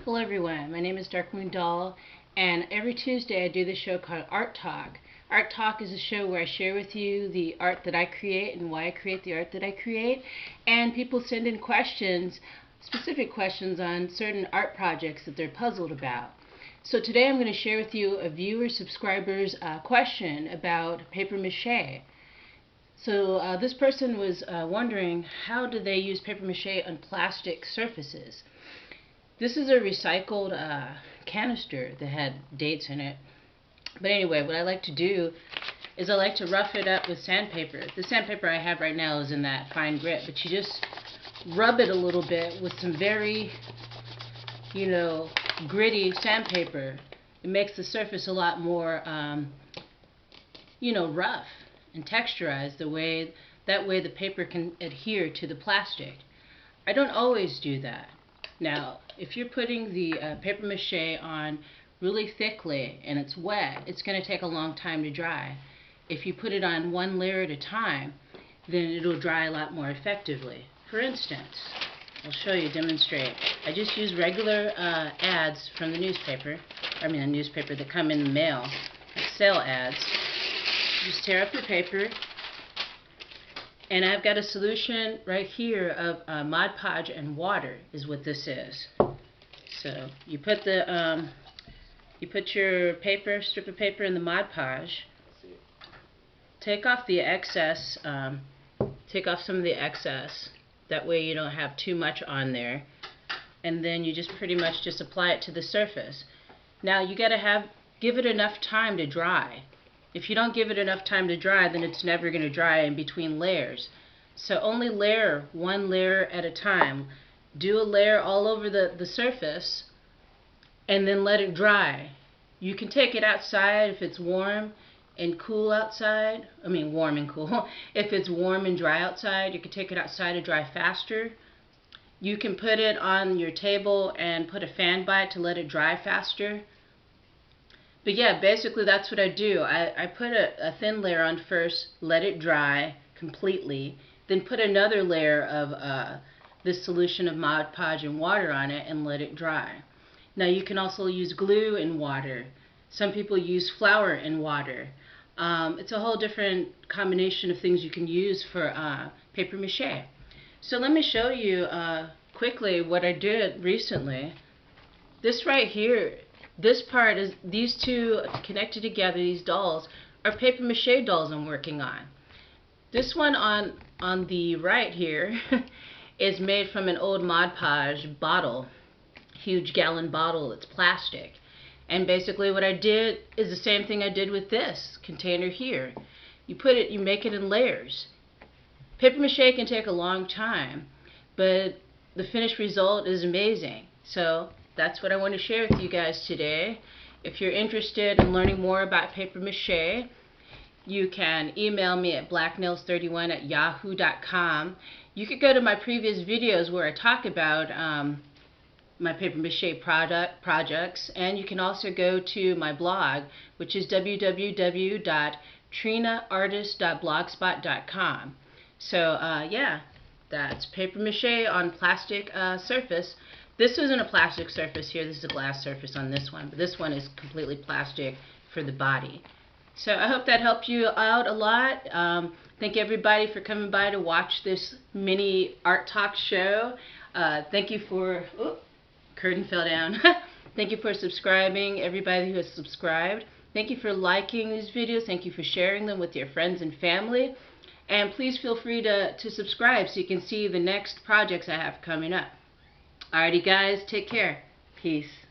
Hello everyone, my name is Darkmoon Doll, and every Tuesday I do this show called Art Talk. Art Talk is a show where I share with you the art that I create and why I create the art that I create, and people send in questions, specific questions on certain art projects that they're puzzled about. So today I'm going to share with you a viewer subscriber's question about paper mache. So this person was wondering, how do they use paper mache on plastic surfaces? This is a recycled canister that had dates in it. But anyway, what I like to do is I like to rough it up with sandpaper. The sandpaper I have right now is in that fine grit, but you just rub it a little bit with some very, gritty sandpaper. It makes the surface a lot more, rough and texturized. That way the paper can adhere to the plastic. I don't always do that. Now, if you're putting the paper mache on really thickly and it's wet, it's going to take a long time to dry. If you put it on one layer at a time, then it'll dry a lot more effectively. For instance, I'll show you, demonstrate. I just use regular ads from the newspaper. A newspaper that come in the mail, like sale ads. Just tear up your paper. And I've got a solution right here of Mod Podge and water is what this is. So you put your strip of paper in the Mod Podge. Take off the excess. Take off some of the excess. That way you don't have too much on there. And then you just pretty much just apply it to the surface. Now you gotta give it enough time to dry. If you don't give it enough time to dry, then it's never going to dry in between layers. So only layer one layer at a time. Do a layer all over the surface and then let it dry. You can take it outside if it's warm and cool outside. Warm and cool. If it's warm and dry outside, you can take it outside to dry faster. You can put it on your table and put a fan by it to let it dry faster. But yeah, basically that's what I do. I put a thin layer on first, let it dry completely, then put another layer of this solution of Mod Podge and water on it and let it dry. Now you can also use glue and water. Some people use flour and water. It's a whole different combination of things you can use for paper mache. So let me show you quickly what I did recently. This right here, this part is, these two connected together, these dolls, are paper mache dolls I'm working on. This one on the right here is made from an old Mod Podge bottle, huge gallon bottle. It's plastic. And basically what I did is the same thing I did with this container here. You make it in layers. Paper mache can take a long time, but the finished result is amazing. So that's what I want to share with you guys today. If you're interested in learning more about paper mache, you can email me at blacknails31@yahoo.com. You could go to my previous videos where I talk about my paper mache projects, and you can also go to my blog, which is www.trinaartist.blogspot.com. So yeah, that's paper mache on plastic surface. This isn't a plastic surface here, this is a glass surface on this one, but this one is completely plastic for the body. So I hope that helped you out a lot. Thank everybody for coming by to watch this mini Art Talk show. Thank you for, curtain fell down. Thank you for subscribing, everybody who has subscribed. Thank you for liking these videos. Thank you for sharing them with your friends and family. And please feel free to subscribe so you can see the next projects I have coming up. Alrighty guys, take care. Peace.